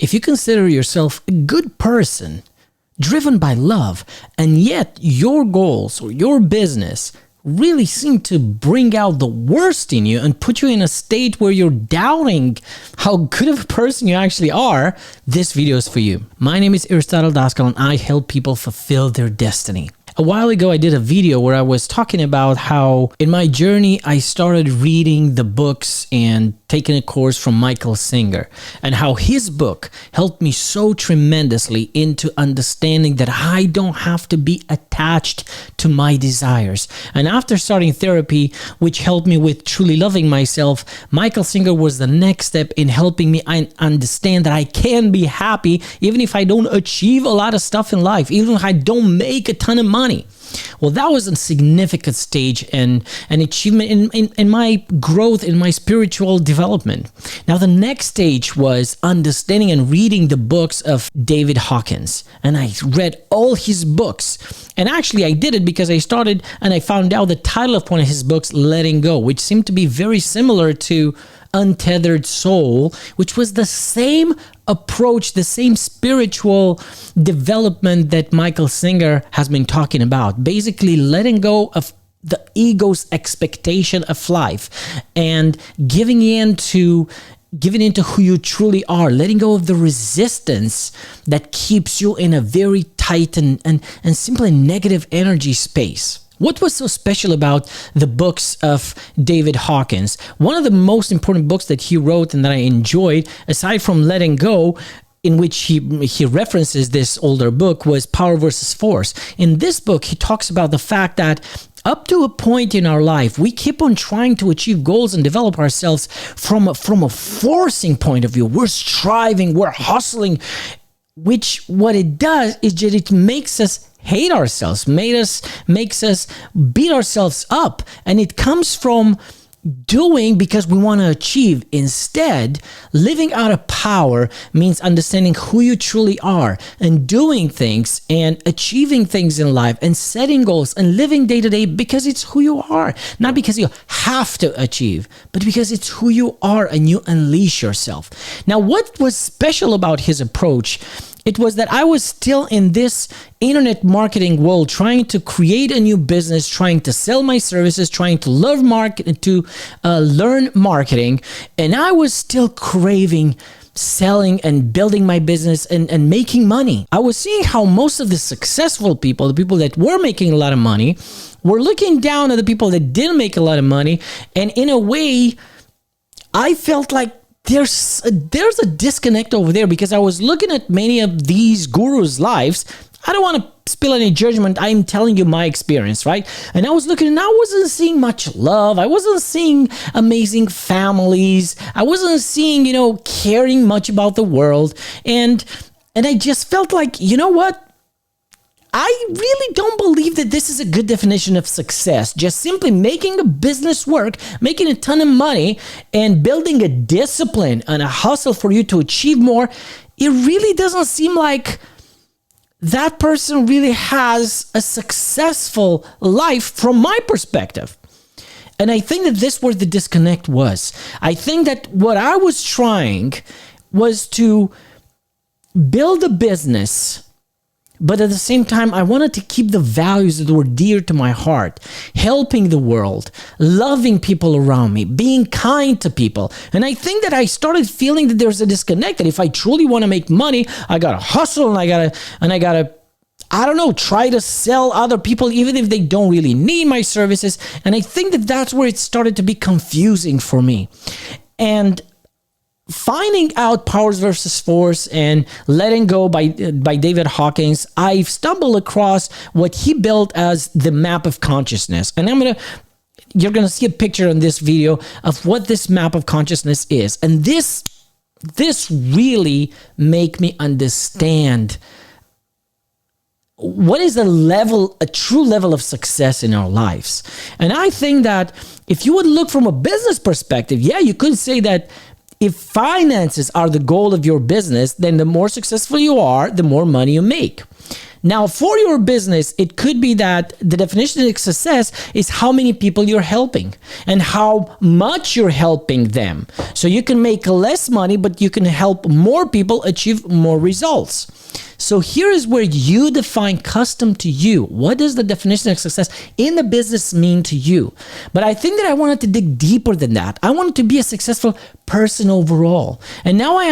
If you consider yourself a good person, driven by love, and yet your goals or your business really seem to bring out the worst in you and put you in a state where you're doubting how good of a person you actually are, this video is for you. My name is Aristotel Dascal and I help people fulfill their destiny. A while ago, I did a video where I was talking about how in my journey, I started reading the books and taking a course from Michael Singer, and how his book helped me so tremendously into understanding that I don't have to be attached to my desires. And after starting therapy, which helped me with truly loving myself, Michael Singer was the next step in helping me understand that I can be happy even if I don't achieve a lot of stuff in life, even if I don't make a ton of money. Well, that was a significant stage and an achievement in my growth, in my spiritual development. Now, the next stage was understanding and reading the books of David Hawkins. And I read all his books. And actually, I did it because I started and I found out the title of one of his books, Letting Go, which seemed to be very similar to Untethered Soul, which was the same approach, the same spiritual development that Michael Singer has been talking about. Basically, letting go of the ego's expectation of life and giving into who you truly are, letting go of the resistance that keeps you in a very tight and simply negative energy space. What was so special about the books of David Hawkins? One of the most important books that he wrote and that I enjoyed, aside from Letting Go, in which he references this older book, was Power versus Force. In this book, he talks about the fact that up to a point in our life, we keep on trying to achieve goals and develop ourselves from a forcing point of view. We're striving, we're hustling, which what it does is that it makes us hate ourselves, makes us beat ourselves up. And it comes from doing because we want to achieve. Instead, living out of power means understanding who you truly are and doing things and achieving things in life and setting goals and living day to day because it's who you are, not because you have to achieve, but because it's who you are and you unleash yourself. Now, what was special about his approach? It was that I was still in this internet marketing world, trying to create a new business, trying to sell my services, trying to learn marketing, and I was still craving selling and building my business and making money. I was seeing how most of the successful people, the people that were making a lot of money, were looking down at the people that didn't make a lot of money, and in a way, I felt like there's a disconnect over there because I was looking at many of these gurus' lives. I don't want to spill any judgment. I'm telling you my experience, right? And I was looking and I wasn't seeing much love. I wasn't seeing amazing families. I wasn't seeing, caring much about the world. And I just felt like, you know what? I really don't believe that this is a good definition of success. Just simply making a business work, making a ton of money, and building a discipline and a hustle for you to achieve more. It really doesn't seem like that person really has a successful life from my perspective. And I think that this is where the disconnect was. I think that what I was trying was to build a business, but at the same time, I wanted to keep the values that were dear to my heart, helping the world, loving people around me, being kind to people. And I think that I started feeling that there's a disconnect, that if I truly want to make money, I got to hustle and I got to, I don't know, try to sell other people even if they don't really need my services. And I think that that's where it started to be confusing for me. And finding out Powers versus Force and Letting Go by David Hawkins, I've stumbled across what he built as the map of consciousness. And you're going to see a picture in this video of what this map of consciousness is. And this really make me understand what is a true level of success in our lives. And I think that if you would look from a business perspective, yeah, you could say that if finances are the goal of your business, then the more successful you are, the more money you make. Now, for your business, it could be that the definition of success is how many people you're helping and how much you're helping them. So you can make less money, but you can help more people achieve more results. So here is where you define custom to you. What does the definition of success in the business mean to you? But I think that I wanted to dig deeper than that. I wanted to be a successful person overall. And now I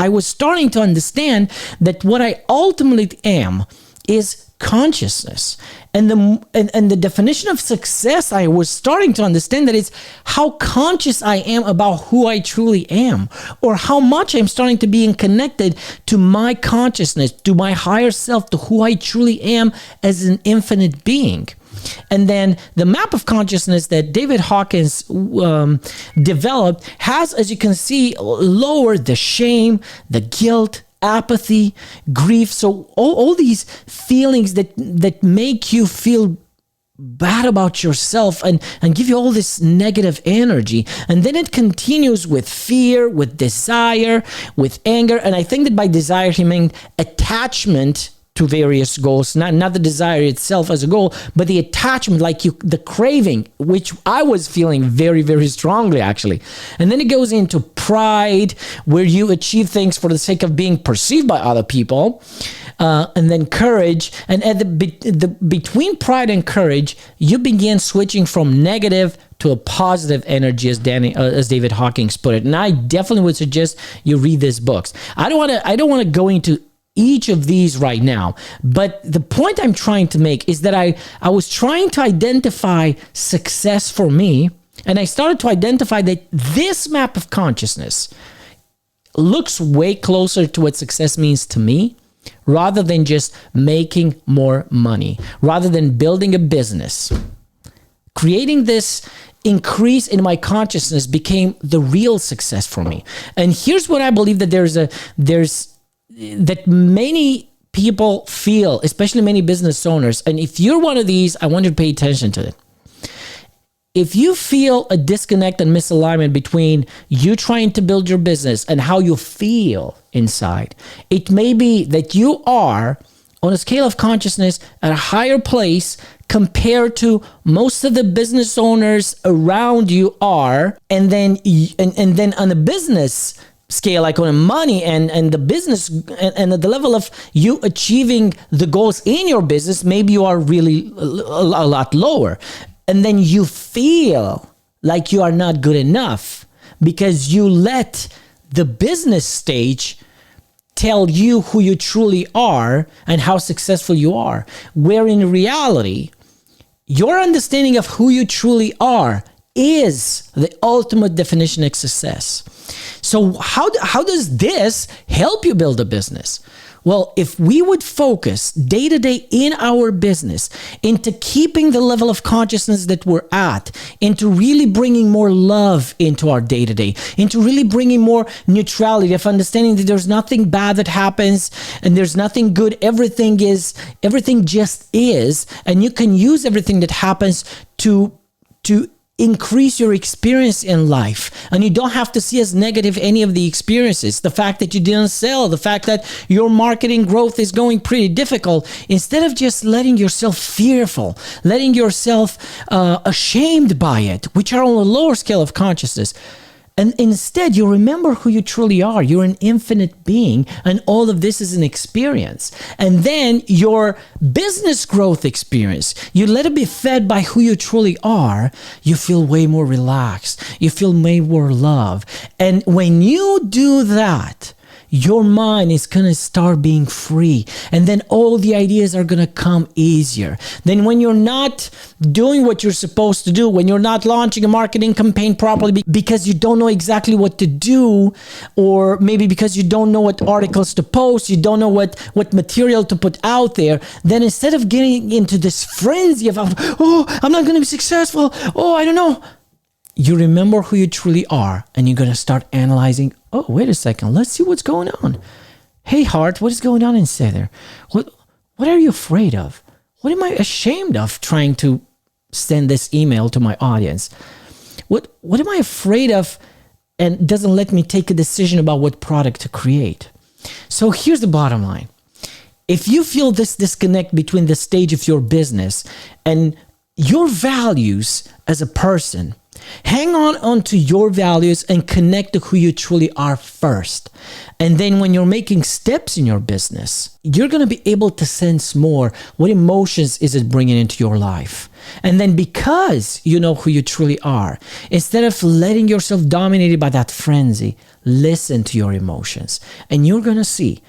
was starting to understand that what I ultimately am is consciousness. And the definition of success, I was starting to understand that it's how conscious I am about who I truly am, or how much I'm starting to be connected to my consciousness, to my higher self, to who I truly am as an infinite being. And then the map of consciousness that David Hawkins developed has, as you can see, lowered the shame, the guilt, apathy, grief. So all these feelings that make you feel bad about yourself and give you all this negative energy. And then it continues with fear, with desire, with anger. And I think that by desire, he meant attachment to various goals, not the desire itself as a goal, but the attachment, like the craving, which I was feeling very, very strongly actually. And then it goes into pride, where you achieve things for the sake of being perceived by other people, and then courage. And at between pride and courage, you begin switching from negative to a positive energy, as David Hawkins put it. And I definitely would suggest you read these books. I don't want to go into each of these right now, but the point I'm trying to make is that I was trying to identify success for me, and I started to identify that this map of consciousness looks way closer to what success means to me, rather than just making more money, rather than building a business. Creating this increase in my consciousness became the real success for me. And here's what I believe that that many people feel, especially many business owners. And if you're one of these, I want you to pay attention to it. If you feel a disconnect and misalignment between you trying to build your business and how you feel inside, it may be that you are on a scale of consciousness at a higher place compared to most of the business owners around you are. And then on a business scale, like on money and the business and the level of you achieving the goals in your business, maybe you are really a lot lower. And then you feel like you are not good enough because you let the business stage tell you who you truly are and how successful you are. Where in reality, your understanding of who you truly are is the ultimate definition of success. So how does this help you build a business? Well, if we would focus day to day in our business into keeping the level of consciousness that we're at, into really bringing more love into our day to day, into really bringing more neutrality of understanding that there's nothing bad that happens and there's nothing good. Everything just is, and you can use everything that happens to increase your experience in life. And you don't have to see as negative any of the experiences. The fact that you didn't sell, the fact that your marketing growth is going pretty difficult. Instead of just letting yourself fearful, letting yourself ashamed by it, which are on a lower scale of consciousness. And instead, you remember who you truly are. You're an infinite being, and all of this is an experience. And then your business growth experience, you let it be fed by who you truly are. You feel way more relaxed. You feel way more love. And when you do that, your mind is going to start being free. And then all the ideas are going to come easier. Then when you're not doing what you're supposed to do, when you're not launching a marketing campaign properly because you don't know exactly what to do, or maybe because you don't know what articles to post, you don't know what material to put out there, then instead of getting into this frenzy of, oh, I'm not going to be successful, oh, I don't know, you remember who you truly are, and you're going to start analyzing, oh, wait a second, let's see what's going on. Hey, heart, what is going on inside there? What are you afraid of? What am I ashamed of trying to send this email to my audience? What am I afraid of and doesn't let me take a decision about what product to create? So here's the bottom line. If you feel this disconnect between the stage of your business and your values as a person, hang on to your values and connect to who you truly are first. And then when you're making steps in your business, you're going to be able to sense more what emotions is it bringing into your life. And then because you know who you truly are, instead of letting yourself dominated by that frenzy, listen to your emotions. And you're going to see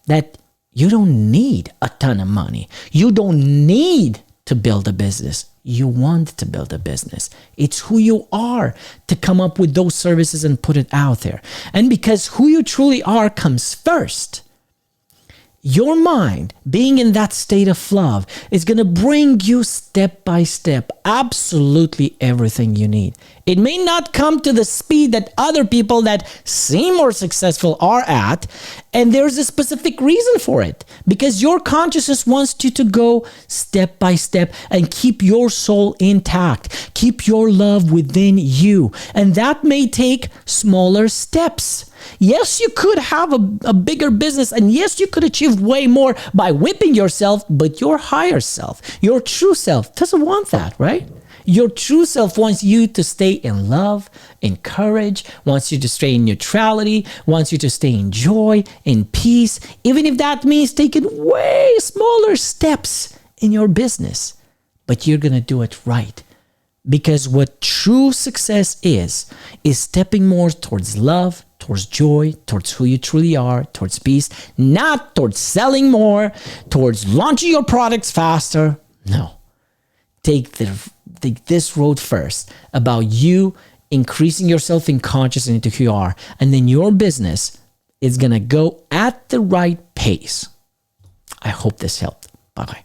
that you don't need a ton of money. You don't need to build a business. You want to build a business. It's who you are to come up with those services and put it out there. And because who you truly are comes first, your mind being in that state of love is going to bring you step by step absolutely everything you need. It may not come to the speed that other people that seem more successful are at, and there's a specific reason for it, because your consciousness wants you to go step by step and keep your soul intact, keep your love within you, and that may take smaller steps. Yes, you could have a bigger business, and yes, you could achieve way more by whipping yourself, but your higher self, your true self doesn't want that, right? Your true self wants you to stay in love, in courage, wants you to stay in neutrality, wants you to stay in joy, in peace, even if that means taking way smaller steps in your business. But you're going to do it right. Because what true success is stepping more towards love, towards joy, towards who you truly are, towards peace, not towards selling more, towards launching your products faster. No. Take this road first about you increasing yourself in consciousness into who you are, and then your business is going to go at the right pace. I hope this helped. Bye-bye.